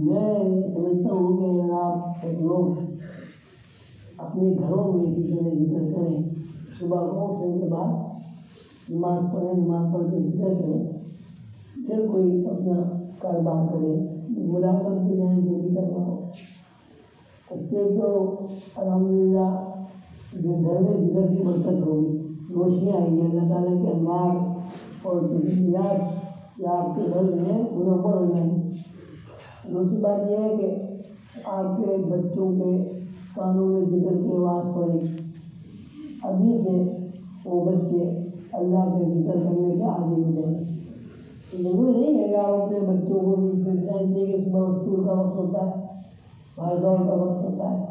میں سمجھتا ہوں کہ اگر آپ سب لوگ اپنے گھروں میں اسی طرح ذکر کریں، صبح کو اٹھنے کے بعد نماز پڑھیں، نماز پڑھ کے ذکر کریں، پھر کوئی اپنا کاروبار کرے، ملاقات کے جائیں جو بھی کرنا ہو، اس سے تو الحمدللہ جو گھر میں ذکر کی برکت ہوگی، روشنیاں آئیں گی، اللہ تعالیٰ کے انوار اور تجلیات یا آپ کے گھر میں منور ہو جائیں گے۔ دوسری بات یہ ہے کہ آپ کے بچوں کے کانوں میں ذکر کی آواز پڑے، ابھی سے وہ بچے اللہ کے ذکر کرنے کے عادی ہو جائیں گے۔ ضروری نہیں ہے کہ آپ اپنے بچوں کو بھی ذکر کریں، اس لیے کہ صبح اسکول کا وقت ہوتا ہے، بھاگ دوڑ کا وقت ہوتا ہے،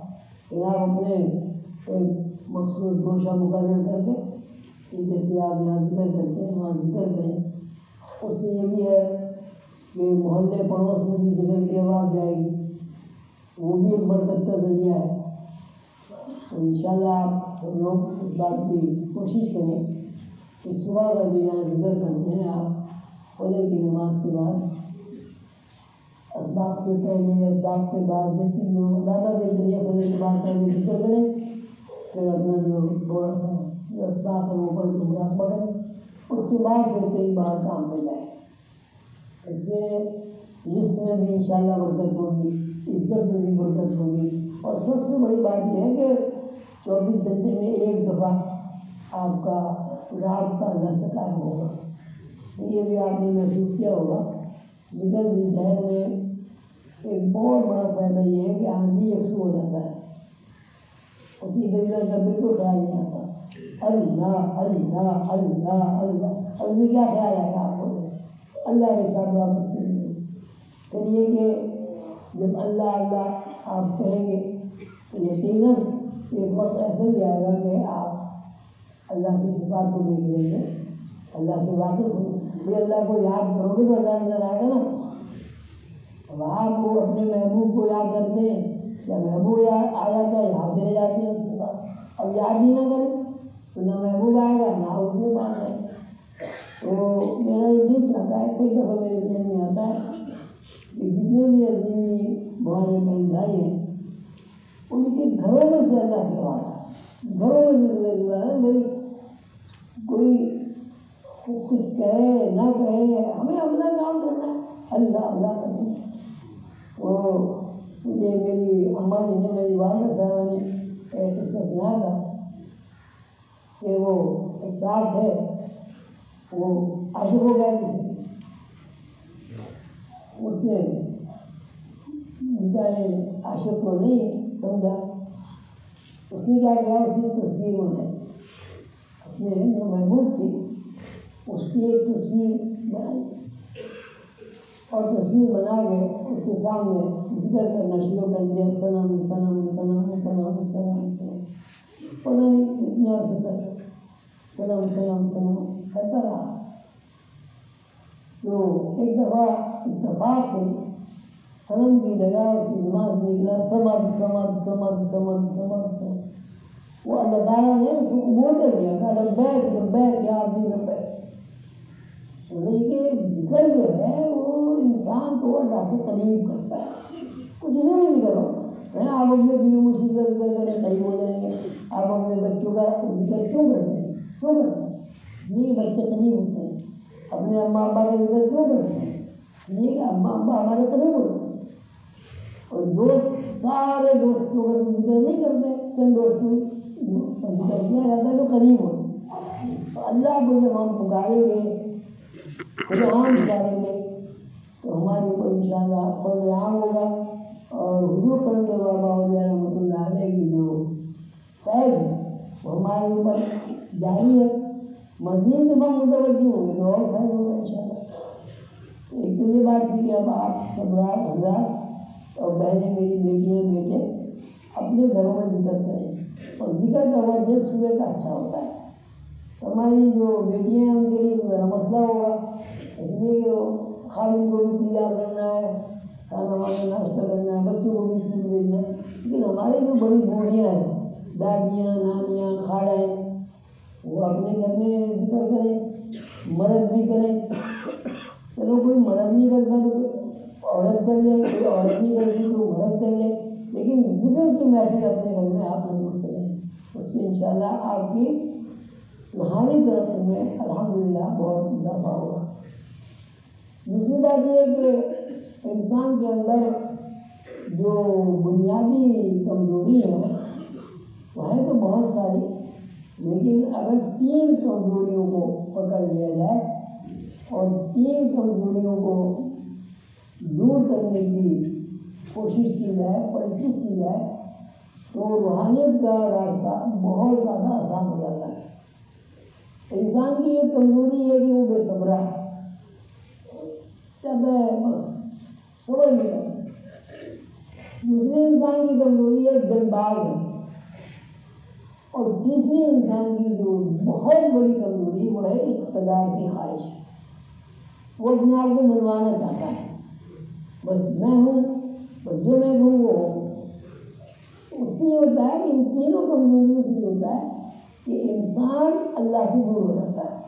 کہ آپ اپنے ایک مخصوص گوشہ مقرر کر کے کہ جیسے آپ یہاں ذکر کرتے ہیں وہاں ذکر کریں۔ اس سے یہ بھی ہے کہ محلے پڑوس میں بھی ذکر کی آواز جائے گی، وہ بھی ایک برکت کا ذریعہ ہے۔ تو انشاءاللہ آپ سب لوگ اس بات کی کوشش کریں کہ صبح کا بھی یہاں ذکر کرتے ہیں آپ فجر کی نماز کے بعد، اسباق سے پہلے، اسباق کے بعد، جیسے جو زیادہ بہتر ہے فجر کے بعد پہلے ذکر کریں، پھر اپنا جو تھوڑا سا جو اسباق ہے وہ پڑھ کے مراقبہ کریں، اس کے بعد پھر کئی بار کام ہو جائے۔ اس سے رزق میں بھی انشاءاللہ برکت ہوگی، عزت میں بھی برکت ہوگی، اور سب سے بڑی بات یہ ہے کہ 24 گھنٹے میں ایک دفعہ آپ کا رات کا اللہ سے قائم ہوگا۔ یہ بھی آپ نے محسوس کیا ہوگا، ذکر ظہر میں ایک بہت بڑا فائدہ یہ ہے کہ آدمی یکسو ہو جاتا ہے، اسی ذکر کا بالکل خیال نہیں آتا، اللہ اللہ اللہ اللہ، اب میں کیا خیال آئے گا آپ کو؟ اللہ کے ساتھ واپس کریں گے۔ پھر یہ کہ جب اللہ اللہ آپ کہیں گے تو یقیناً ایک وقت ایسا بھی آئے گا کہ آپ اللہ کی صفات کو دیکھ لیں گے، اللہ سے واقف ہوں گے، اللہ کو یاد کرو گے تو اللہ نظر آئے گا نا۔ اب آپ کو اپنے محبوب کو یاد کرتے ہیں یا محبوب یاد آ جاتا ہے، یہاں چلے جاتے ہیں اس کے پاس، اب یاد ہی نہ کریں تو نہ محبوب آئے گا نہ اس کے پاس ہے۔ تو میرا یہ دل چاہتا ہے، کئی دفعہ میرے ذہن میں آتا ہے کہ جتنے بھی عظیم ہمارے بہن بھائی ہیں ان کے گھروں میں سے اللہ کی آواز ہے، گھروں میں سے اللہ ہے بھائی، کوئی کچھ کہے نہ کہے، ہمیں اپنا کام کرنا ہے، اللہ اللہ کرنا ہے۔ وہ مجھے میری اماں جی نے، میری والدہ صاحبہ نے ایک قصہ سنایا تھا کہ وہ ایک صاحب تھے، وہ عاشق ہو گیا کسی سے، اس نے بیچارے عاشق کو نہیں سمجھا، اس نے کیا کیا، اس نے تصویر بنائی، اپنے جو محبوب تھی اس کی ایک تصویر بنائی، اور تصویر بنا کے اس کے سامنے ذکر کرنا شروع کر دیا، سنم سنم سنم سنم سنم سنم، پتہ نہیں کتنے عرصے تک سنم سنم سنم کرتا رہا۔ تو ایک دفعہ اتفاق سے سنم کی جگہ اس کی زبان سے نکلا سمد سمد سمد سمد سمد سمد، وہ اللہ تعالیٰ نے اس کو قبول کر لیا، کہا لبیک لبیک یا عبدی لبیک۔ لیکن ذکر جو ہے وہ انسان کو اللہ سے قریب کرتا ہے، کچھ اسے بھی نہیں کرو، آپ اپنے بیوی مرشد کا ذکر کریں قریب ہو جائیں گے، آپ اپنے بچوں کا ذکر کیوں کرتے ہیں؟ کیوں کرتے ہیں؟ اس لیے بچے قریب ہوتے ہیں۔ اپنے اماں ابا کا ذکر کیوں کرتے ہیں؟ اس لیے کہ اماں ابا ہمارے قریب ہوتے ہیں۔ اور دوست، سارے دوستوں کا ذکر نہیں کرتے، چند دوستوں کا ذکر کیا جاتا ہے جو قریب ہوتے۔ اللہ کو جب ہم پکاریں گے، خدا عام پکاریں گے تو ہمارے اوپر انشاءاللہ فضل عام ہوگا، اور حضور صلی اللہ علیہ کی جو فیض ہے وہ ہمارے اوپر جاری ہے، مزید جب ہم متوجہ ہوں گے تو اور فیض ہوگا انشاءاللہ۔ ایک تو یہ بات تھی کہ اب آپ سب حضرات اور بہنیں، میری بیٹیاں بیٹے اپنے گھروں میں ذکر کریں، اور ذکر کا وجہ صبح کا اچھا ہوتا ہے۔ ہماری جو بیٹیاں ہیں ان کے لیے ذرا مسئلہ ہوگا، اس لیے کہ خاوند کو بھی تیار کرنا ہے، کھانا وانا ناشتہ کرنا ہے، بچوں کو بھی اسکول بھیجنا ہے، لیکن ہماری جو بڑی بوڑھیاں ہیں، دادیاں، نانیاں، خالائیں، وہ اپنے گھر میں ذکر کریں، مرد بھی کریں. چلو کوئی مرد نہیں کرتا تو کوئی عورت کر لے، کوئی عورت نہیں کرتی تو مرد کر لے، لیکن ذکر کی محفل اپنے گھر میں آپ ضرور کریں. اس سے انشاءاللہ آپ کی روحانی طرف میں الحمدللہ بہت اضافہ ہوگا. دوسری بات یہ ہے کہ انسان کے اندر جو بنیادی کمزوری ہے وہ ہے تو بہت ساری، لیکن اگر 3 کمزوریوں کو پکڑ لیا جائے اور 3 کمزوریوں کو دور کرنے کی کوشش کی جائے، پریکٹس کی جائے، تو روحانیت کا راستہ بہت زیادہ آسان ہو جاتا ہے. انسان کی ایک کمزوری ہے کہ وہ بے صبر ہے، چاہتا ہے بس صبر نہیں کرتا. دوسری انسان کی کمزوری ہے جلد باز ہے، اور تیسری انسان کی جو بہت بڑی کمزوری وہ ہے اقتدار کی خواہش. وہ اپنے آپ کو منوانا چاہتا ہے، بس میں ہوں، بس جو میں ہوں وہ ہوں. اس سے یہ ہوتا ہے، ان تینوں کمزوریوں سے یہ ہوتا ہے کہ انسان اللہ سے دور ہو جاتا ہے.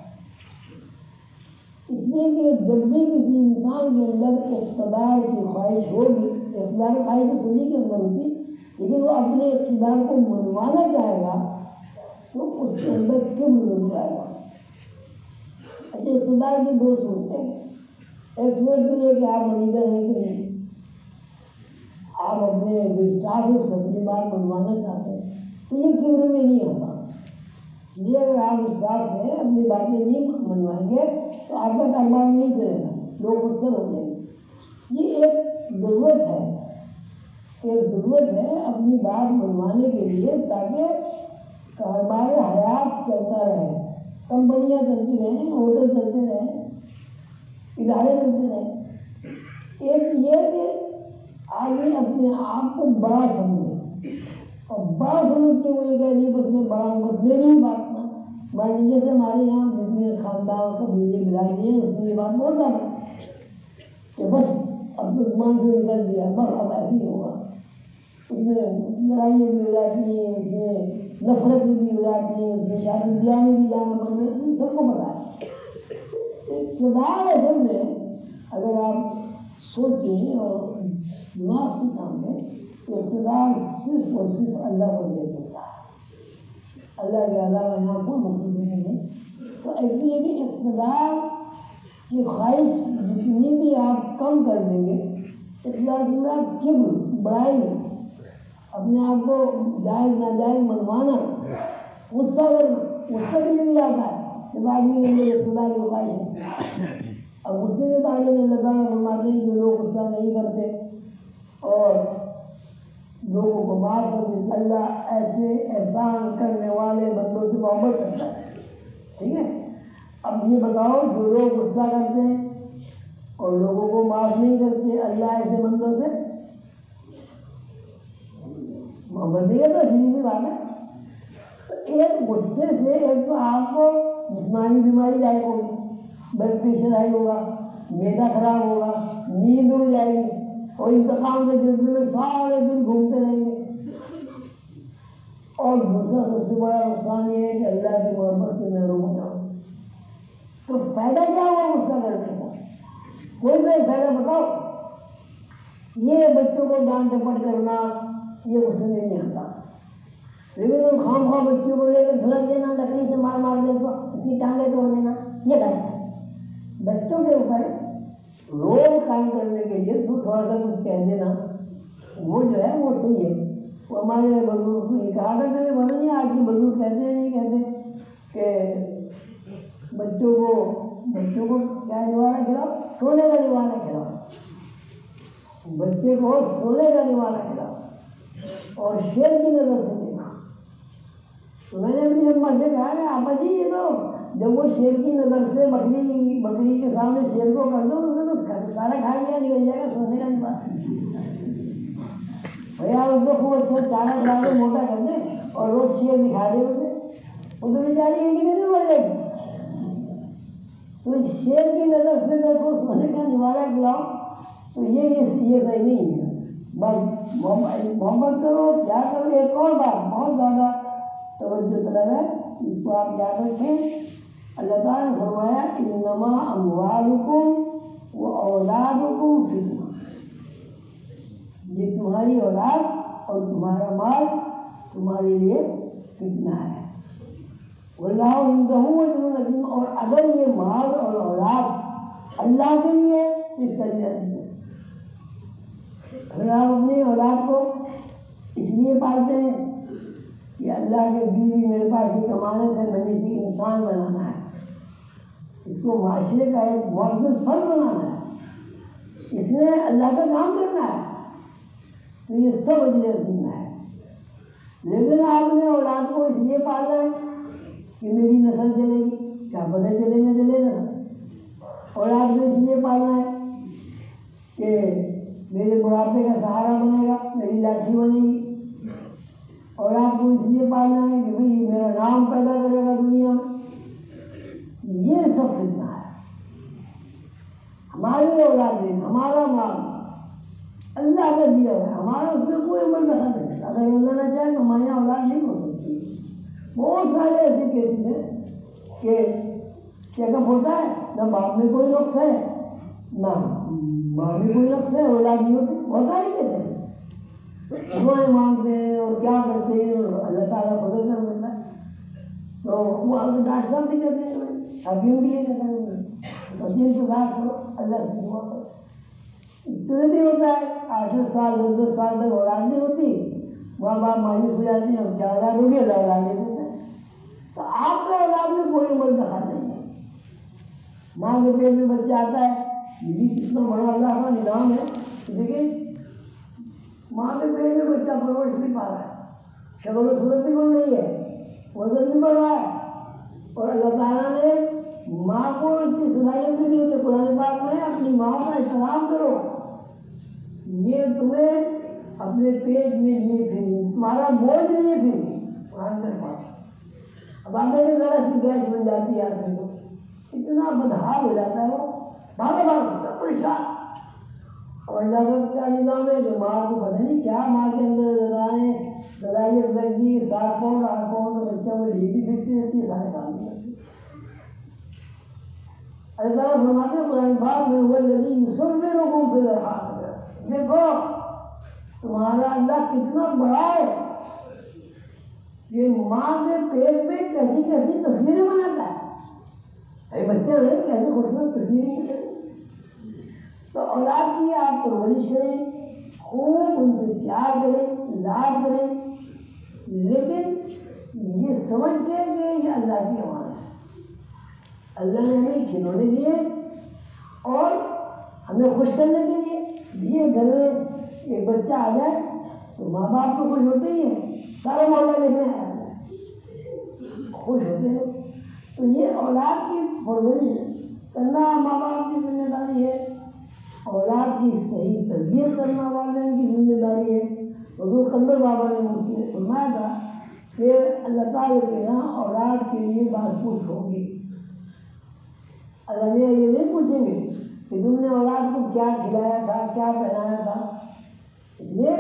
اس لیے کہ جب بھی کسی انسان کے اندر اقتدار کی خواہش ہوگی، اقتدار کی خواہش تو سبھی کے اندر ہوتی، لیکن وہ اپنے اقتدار کو منوانا چاہے گا تو اس کے اندر کبر ضرور آئے گا. اچھا، اقتدار کی 2 صورتیں ہیں. ایک صورت تو یہ کہ آپ منیجر ہیں کہ نہیں، آپ اپنے جو اسٹاف ہے اس سے اپنی بات منوانا چاہتے ہیں، تو یہ کبر میں نہیں آتا. اس لیے اگر آپ اسٹاف سے اپنی باتیں نہیں منوائیں گے تو آپ کا کاروبار نہیں چلے گا، لوگ مصر ہو جائیں گے. یہ ایک ضرورت ہے اپنی بات منوانے کے لیے، تاکہ کاروبار حیات چلتا رہے، کمپنیاں چلتی رہیں، ہوٹل چلتے رہیں، ادارے چلتے رہیں. ایک یہ کہ آدمی اپنے آپ کو بڑا سمجھے، اور بڑا سمجھ کے وہ یہ کہہ نہیں بس میں بڑا ہوں، بس میری ہی بات نا. مان لیجیے جیسے ہمارے یہاں جتنے خاندان قبیلے ملاتے ہیں اس میں یہ بات بہت زیادہ کہ بس اب تو زبان سے نکل دیا، بس اب ایسے ہی ہوگا. اس میں لڑائیاں بھی ہو جاتی ہیں، اس میں نفرت بھی ہو جاتی ہے، اس میں شادی بیاہ میں بھی جانا پڑتا ہے، سب کو پتا ہے. اقتدار اصل میں اگر آپ سوچیں اور دماغ سے کام لیں، اقتدار صرف اور صرف اللہ کو دے دیتا ہے، اللہ کے علاوہ یہاں کوئی مخلوق نہیں ہے. تو ایسی ہے کہ اقتدار کی خواہش جتنی بھی آپ کم کر دیں گے، اقتدار سے مراد کبر، بڑائی، اپنے آپ کو جائز ناجائز منوانا، غصہ کرنا، غصہ بھی نہیں آتا ہے جب آدمی کے اندر اقتدار کی خواہش ہے. اب غصے کے بارے میں اللہ تعالیٰ فرماتے ہیں جو لوگ غصہ نہیں کرتے اور لوگوں کو معاف کر دیتے، اللہ ایسے احسان کرنے والے بندوں سے محبت کرتا ہے. ٹھیک ہے، اب یہ بتاؤ جو لوگ غصہ کرتے ہیں اور لوگوں کو معاف نہیں کرتے، اللہ ایسے بندوں سے محبت نہیں کرتا. سیدھی بات ہے. تو ایک غصے سے ایک تو آپ کو جسمانی بیماری لاحق ہوگی، بلڈ پریشر ہائی ہوگا، معدہ خراب ہوگا، نیند اڑ جائے گی، اور انتقام کے جذبے میں سارے دن گھومتے رہیں گے. اور دوسرا سب سے بڑا نقصان یہ ہے کہ اللہ کی محبت سے محروم ہو جاؤ. تو فائدہ کیا ہوا غصہ کرنے کا؟ کوئی نہیں فائدہ بتاؤ. یہ بچوں کو ڈانٹ ڈپٹ کرنا یہ غصے میں نہیں آتا، لیکن وہ خام خواہ بچوں کو لے کے دھڑک دینا، لکڑی سے مار مار دے تو اس کی ٹانگیں توڑ دینا، یہ غلط ہے. بچوں کے اوپر رول قائم کرنے کے لیے تھوڑا سا کچھ کہہ دینا وہ جو ہے وہ صحیح ہے. وہ ہمارے بزرگ یہ کہا کرتے تھے، پتہ نہیں آج کے بزرگ کہتے ہیں نہیں کہتے کہ بچوں کو کیا نوالا کھلاؤ، سونے کا نوالا کھلاؤ. بچے کو سونے کا نوالا کھلاؤ اور شیر کی نظر سے دیکھا. تو میں نے اپنی اماں سے کہا کہ آپا جی یہ تو جب وہ شیر کی نظر سے بکری کے سامنے شیر کو کر دو تو سارا کھا لیا نکل جائے گا، سونے کا نوالا. بھیا اس کو خوب اچھا چارہ کھلا کے موٹا کر دے اور روز شیر دکھا دے اسے، وہ تو بیچاری ایک ہی دن مر جائے گی. تو شیر کی نظر سے دیکھو، سونے کا نوالا کھلاؤ، تو یہ صحیح نہیں ہے. بس محبت کرو، پیار کرو. ایک اور بات بہت زیادہ توجہ طلب ہے اس کو آپ یاد رکھیں. اللہ تعالیٰ نے فرمایا انما اموالکم و اولادکم فتنہ، یہ تمہاری اولاد اور تمہارا مال تمہارے لیے فتنہ ہے. واللہ عندہ اجر عظیم، اور اگر یہ مال اور اولاد اللہ کے لیے تو اس کا اجر عظیم ہے. اگر آپ اپنی اولاد کو اس لیے پالتے ہیں کہ اللہ کے بیوی میرے پاس ایک امانت ہے، مجھے اسے انسان بنانا ہے، اس کو معاشرے کا ایک معزز فرد بنانا ہے، اس نے اللہ کا کام کرنا ہے، تو یہ سب اجر عظیم ہے. لیکن آپ نے اولاد کو اس لیے پالنا ہے کہ میری نسل چلے گی، کیا پتہ چلے نہ چلے نسل. اولاد کو اس لیے پالنا ہے کہ میرے بڑھاپے کا سہارا بنے گا، میری لاٹھی بنے گی. اور آپ کو اس لیے پالنا ہے کہ بھئی میرا نام پیدا کرے گا دنیا میں. یہ سب فتنہ ہے. ہماری اولادیں، ہمارا مال اللہ کا دیا ہے، ہمارا اس میں کوئی عمل دخل نہیں. اگر اللہ نہ چاہے تو ہماری اولاد نہیں ہو سکتی. بہت سارے ایسے کیسز ہیں کہ چیک اپ ہوتا ہے، نہ باپ میں کوئی نقص ہے نہ ماں میں کوئی نقص ہے، اولاد نہیں ہوتی. بہت سارے کیسز ہیں، دعائیں مانگتے ہیں اور کیا کرتے ہیں اور اللہ تعالیٰ فضل کر دیتا ہے. تو وہ آپ کے ڈاکٹر صاحب بھی کہتے ہیں حکیم بھی یہ کہتے ہیں بچے انتظار کرو، اللہ سے دعا کرو. اس طرح بھی ہوتا ہے 8 سال 10 سال تک اولاد نہیں ہوتی، ماں باپ مایوس ہو جاتے ہیں، کیا اولاد ہوگی، اللہ اولاد نہیں دیتا ہے. تو آپ کا اولاد میں کوئی عمل دخل نہیں ہے. ماں کے پیٹ میں بچہ آتا ہے، یہ بھی کتنا بڑا اللہ کا نظام ہے. دیکھیں ماں کے پیٹ میں بچہ پرورش بھی پا رہا ہے، شکل و صورت بھی بن رہی ہے، وزن بھی بڑھ رہا ہے، اور اللہ تعالیٰ نے ماں کو اتنی صلاحیت بھی دی کہ قرآن پاک میں اپنی ماں کا احترام کرو، یہ تمہیں اپنے پیٹ میں لیے پھری، تمہارا بوجھ لیے پھری. قرآن میں پاک اب آنے کے ذرا سی گیس بن جاتی ہے آدمی کو، اتنا بدحال ہو جاتا ہے، وہ بھاگا بھاگا پریشان. اور اللہ کا کیا نظام ہے جو ماں کو پتہ نہیں کیا ماں کے اندر لگائیں صلاحیت لگی 7 پاؤنڈ 8 پاؤنڈ بچہ وہ ڈی بھی پھرتی رہتی ہے، سارے کام نہیں کرتی. اللہ فرماتے ہیں قرآن پاک میں هو الذی یصورکم فی الارحام، دیکھو تمہارا اللہ کتنا بڑا ہے، یہ ماں کے پیٹ میں کیسی کیسی تصویریں بناتا ہے. اے بچے ہوئے کیسی خوبصورت تصویریں ہیں. تو اولاد کی آپ پرورش کریں، خوب ان سے پیار کریں، لاڈ کریں، لیکن یہ سمجھ کے کہ یہ اللہ کی امانت ہے. اللہ نے ہمیں کھلونے دیے اور ہمیں خوش کرنے کے لیے گھر میں ایک بچہ آ جائے تو ماں باپ تو خوش ہوتے ہی ہیں، سارا محلہ دیکھنے آیا خوش ہوتے ہیں. تو یہ اولاد کی پرورش کرنا ماں باپ کی ذمہ داری ہے، اولاد کی صحیح تربیت کرنا والدین کی ذمہ داری ہے. حضور قندر بابا نے مجھ سے فرمایا تھا کہ اللہ تعالیٰ کے یہاں اولاد کے لیے باس پوچھ ہوگی. اللہ یہ نہیں پوچھیں گے کہ تم نے اولاد کو کیا کھلایا تھا، کیا پہنایا تھا. اس لیے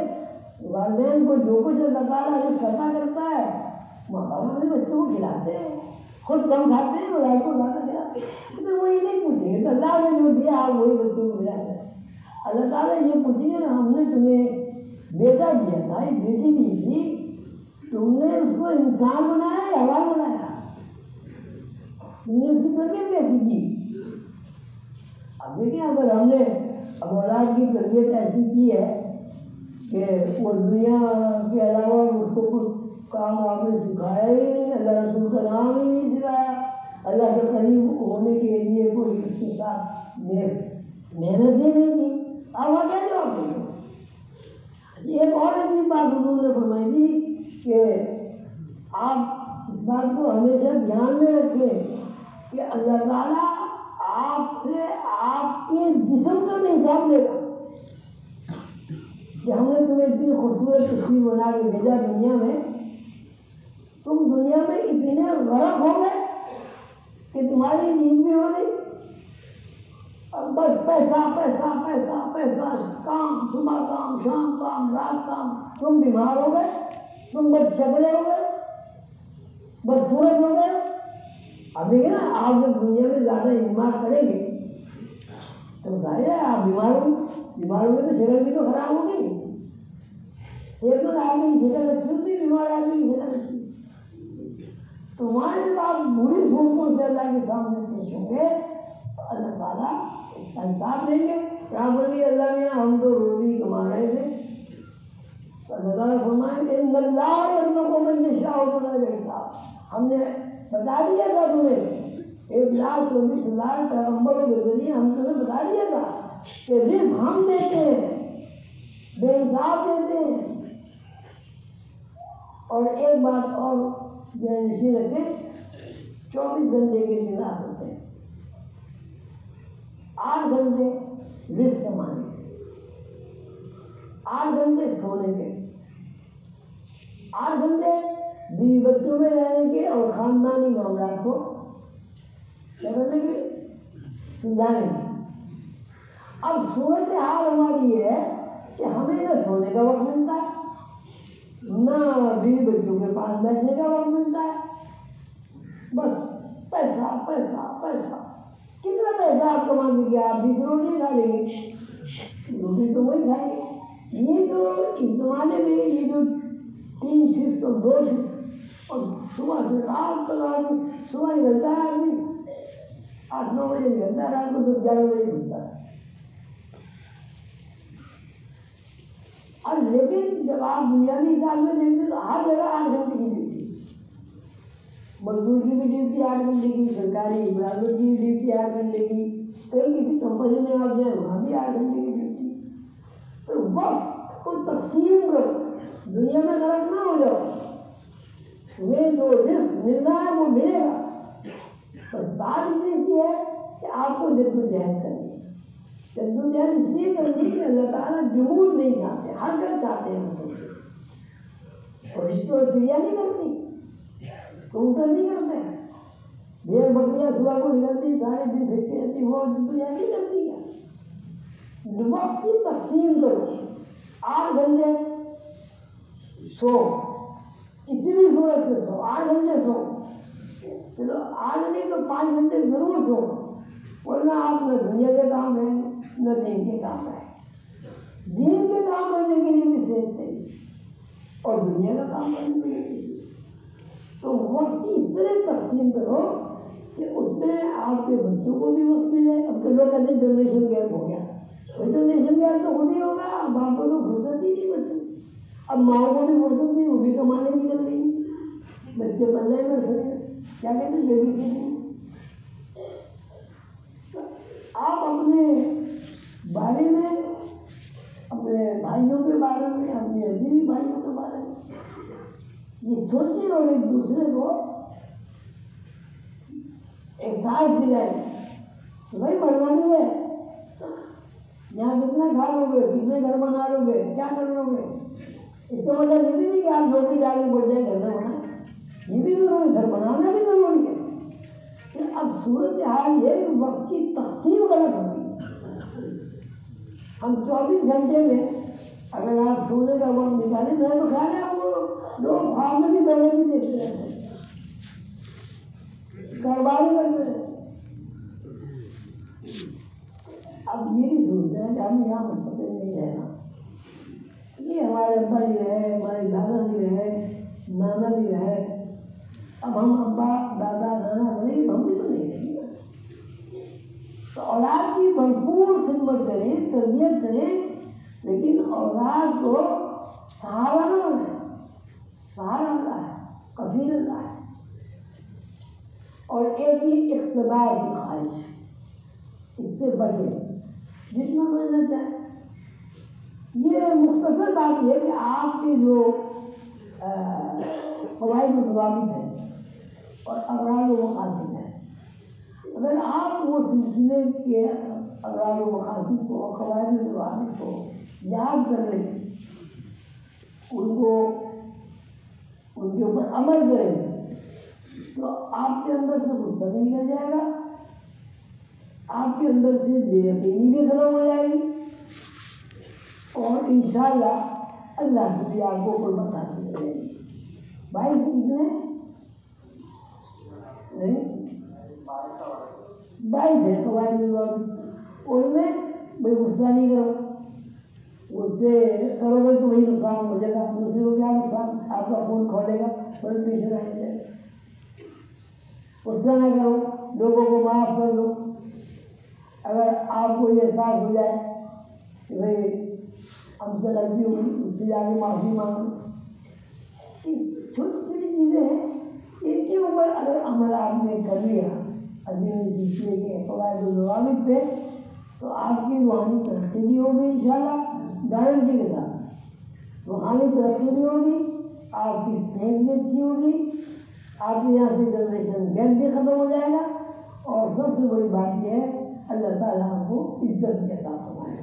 والدین کو جو کچھ اللہ تعالیٰ رزق عطا کرتا ہے ماں باپ اپنے بچوں کو کھلاتے ہیں، خود کم کھاتے ہیں اولاد کو زیادہ کھلاتے ہیں. تو وہ یہ نہیں پوچھیں گے تو اللہ نے جو دیا آپ وہی بچوں کو کھلاتے ہیں. اللہ تعالیٰ یہ پوچھیں گے نا ہم نے تمہیں بیٹا دیا تھا، ایک بیٹی دی تھی، تم نے اس کو انسان بنایا یا حیوان بنایا، تم نے اس کی تربیت کیسی کی. اب دیکھیں اگر ہم نے اب اولاد کی تربیت ایسی کی ہے کہ وہ دنیا کے علاوہ اس کو کچھ کام آپ نے سکھایا ہی نہیں، اللہ رسول کا نام ہی نہیں سکھایا، اللہ سے قریب ہونے کے لیے کوئی اس کے ساتھ محنت ہی نہیں کی، آپ وہاں کیا جواب دیں گے. ایک اور عجیب بات حضور نے فرمائی تھی کہ آپ اس بات کو ہمیشہ دھیان میں رکھیں کہ اللہ تعالیٰ آپ سے آپ کے جسم کا بھی حساب لے گا کہ ہم نے تمہیں اتنی خوبصورت تصویر بنا کے بھیجا دنیا میں، تم دنیا میں اتنے غرق ہو گئے کہ تمہاری نیند بھی ہو گئی، اب بس پیسہ پیسہ پیسہ پیسہ، کام صبح کام شام کام رات کام، تم بیمار ہو گئے، تم بد شکلے ہو گئے. بس سورج ہو گئے. اب دیکھیں نا آپ جب دنیا میں زیادہ اجتماع کریں گے تو ظاہر ہے آپ بیمار ہوں گے تو شکل بھی تو خراب ہوگی. صحت مند آدمی کی شکل اچھی ہوتی ہے, بیمار آدمی کی شکل اچھی. تو وہاں جب آپ بری صورتوں سے اللہ کے سامنے پیش ہوں گے تو اللہ تعالیٰ اس کا حساب لیں گے. آپ بولیے اللہ میاں ہم تو روزی کما رہے تھے, تو اللہ تعالیٰ فرمائیں کہ ان اللہ یرزق من یشاء بغیر حساب. ہم نے بتا دیا تھا تمہیں 1,24,000 پیغمبروں کے ذریعے ہم تمہیں بتا دیا تھا کہ رزق ہم دیتے ہیں, بے حساب دیتے ہیں. اور ایک بات اور ذہن نشین رکھیں, 24 گھنٹے کے دن رات ہوتے ہیں, 8 گھنٹے رزق کمانے کے, 8 گھنٹے سونے کے, 8 گھنٹے بیوی بچوں میں رہنے کے اور خاندانی معاملات کو کرنے کے سمجھانے کے. اب صورت حال ہماری ہے کہ ہمیں نہ سونے کا وقت ملتا ہے, نہ بیوی بچوں کے پاس بیٹھنے کا وقت ملتا ہے. بس پیسہ پیسہ پیسہ. کتنا پیسہ آپ کما دیں گے؟ آپ 20 روٹی کھا لیں گے, روٹی تو وہی کھائیں گے. یہ جو اس زمانے میں یہ جو 3 شفٹ اور 2 شفٹ اور صبح سے رات تک آدمی, صبح نکلتا ہے آدمی 8-9 بجے نکلتا ہے, رات کو 10-11 بجے گھستا ہے. اور لیکن جب آپ دنیاوی حساب میں دیکھتے تو ہر جگہ 8 گھنٹے کی ڈیوٹی, مزدور کی بھی ڈیوٹی 8 گھنٹے کی, سرکاری ملازمت کی بھی ڈیوٹی 8 گھنٹے کی, کہیں کسی کمپنی میں آپ جائیں وہاں بھی 8 گھنٹے کی ڈیوٹی. تو وقت کو تقسیم کرو, دنیا میں غرق نہ ہو جاؤ. تمہیں جو رزق ملنا ہے وہ ملے گا, بس بات اتنی سی ہے کہ آپ کو جدوجہد کرنی ہے. جدوجہد اس لیے کرنی کہ اللہ تعالیٰ جمود نہیں چاہتے, حرکت چاہتے ہیں. کوشش تو چڑیا نہیں کرتی, کبوتر نہیں کرتے, بھیڑ بکریاں صبح کو نکلتی سارے دن پھرتی رہتی, وہ جدوجہد نہیں کرتی ہے. وقت کی تقسیم کرو, 8 گھنٹے سو, کسی بھی صورت سے سو, 8 گھنٹے سو, چلو 8 نہیں تو 5 گھنٹے ضرور سو, ورنہ آپ نہ دنیا کے کام ہیں نہ دین کے کام ہیں. دین کے کام کرنے کے لیے بھی صحت چاہیے اور دنیا کا کام کرنے کے لیے بھی صحت چاہیے. تو وقت کی اس طرح تقسیم کرو کہ اس میں آپ کے بچوں کو بھی وقت ملے. اب تو لوگ کہتے ہیں جنریشن گیپ ہو گیا, جنریشن گیپ تو خود ہی ہوگا, باپ کو تو فرصت ہی نہیں بچوں, اب ماؤں کو بھی فرصت نہیں, وہ بھی کمانے نکل رہی ہیں, بچے پلے کر سکے, کیا کہتے ہیں بیبی سیٹنگ. آپ اپنے بارے میں, اپنے بھائیوں کے بارے میں, اپنے عزیزی بھائیوں کے بارے میں یہ سوچیں اور ایک دوسرے کو احساس دلائیں کہ بھائی مرنا نہیں ہے, یہاں کتنا کھا لو گے, کتنے گھر بنا لو گے, کیا کر لو گے. اس کا مطلب یہ نہیں کہ آپ نوکری ڈال کے بڑھ جائیں گھر نہ بنا, یہ بھی ضروری ہے, گھر بنانا بھی ضروری ہے. اب صورت حال یہ وقت کی تقسیم غلط ہوتی ہے. ہم 24 گھنٹے میں اگر آپ سونے کا وقت نکالیں, میں تو خیال ہے وہ لوگ خواب میں بھی دولت نہیں دیکھتے رہتے ہیں, کاروبار کرتے رہتے. اب یہ بھی سوچتے ہیں کہ ہم یہاں مستقل نہیں رہنا, یہ ہمارے ابا جی رہے, ہمارے دادا جی رہے, نانا جی رہے, اب ہم ابا دادا نانا بنے گے, ہم بھی تو نہیں رہیں گے. تو اولاد کی بھرپور خدمت کریں, تربیت کریں, لیکن اولاد کو سہارا نہ بنائیں. سہارا اللہ ہے, کفیل اللہ ہے. اور ایک ہی اقتدار کی خواہش, اس سے بچیں جتنا بچنا چاہیں. یہ مختصر بات یہ کہ آپ کی جو فوائد و ضوابط ہیں اور اغراض و مقاصد ہیں, اگر آپ وہ سلسلے کے اغراض و مقاصد کو, فوائد و ضوابط کو یاد کر لیں, ان کے اوپر عمل کریں, تو آپ کے اندر سے غصہ بھی نکل جائے گا, آپ کے اندر سے بے یقینی بھی ختم ہو جائے گی, اور انشاءاللہ اللہ سے بھی آپ کو قربت حاصل کرے گی. بھائی اتنے 22 ہے قواعد الضوابط، اس میں بھائی غصہ نہیں کرو، غصے کرو گے تو وہی نقصان ہو جائے گا، دوسرے کو کیا نقصان، آپ کا خون کھولے گا، بلڈ پریشر آ جائے گا۔ غصہ نہ کرو، لوگوں کو معاف کر دو۔ اگر آپ کو یہ احساس ہو جائے کہ بھائی ہم سے غلطی ہوئی، اس سے جا کے معافی مانگو، چھوٹی چھوٹی چیزیں ہیں، ان کے اوپر اگر عمل آپ نے کر لیا عظیم سلسلے کے قواعد الضوابط پہ، تو آپ کی روحانی ترقی بھی ہوگی انشاءاللہ گارنٹی کے ساتھ، روحانی ترقی بھی ہوگی، آپ کی صحت بھی اچھی ہوگی، آپ کے یہاں سے جنریشن گیپ بھی ختم ہو جائے گا، اور سب سے بڑی بات یہ ہے اللہ تعالیٰ ہم کو عزت بھی عطا فرمائے۔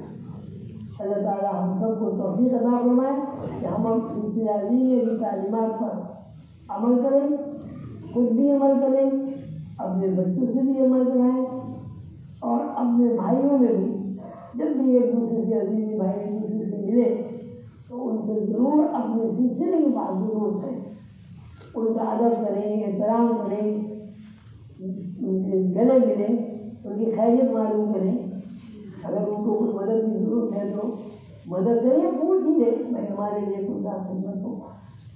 اللہ تعالیٰ ہم سب کو توفیق عطا فرمائے کہ ہم سلسلہ عظیم کی تعلیمات پر عمل کریں، خود بھی عمل کریں، اپنے بچوں سے بھی عمل کرائیں، اور اپنے بھائیوں میں بھی جب بھی ایک دوسرے سے عزیزی بھائی ایک دوسرے سے ملے تو ان سے ضرور اپنے سلسلے کی بات ضرور کریں، ان کا ادب کریں، احترام کریں، ان سے گلے ملیں، ان کی خیریت معلوم کریں، اگر ان کو کوئی مدد کی ضرورت ہے تو مدد کریں، پوچھ ہی لیں بھائی ہمارے لیے کوئی بات خدمت ہو،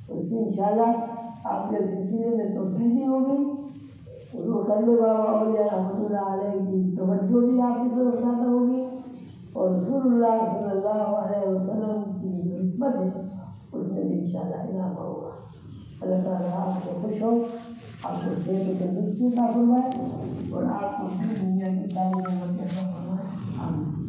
اس سے انشاءاللہ آپ کے سلسلے میں توسیع بھی ہوگی، حضور قلب بابا اولیاء رحمۃ اللہ علیہ کی توجہ بھی آپ کی طرف زیادہ ہوگی، اور رسول اللہ صلی اللہ علیہ وسلم کی جو نسبت ہے اس میں بھی انشاءاللہ اضافہ ہوگا۔ اللہ تعالیٰ آپ سے خوش ہو، آپ کو صحت و تندرستی عطا فرمائے، اور آپ کو دنیا کی ساری نعمتیں عطا فرمائے۔ آمین۔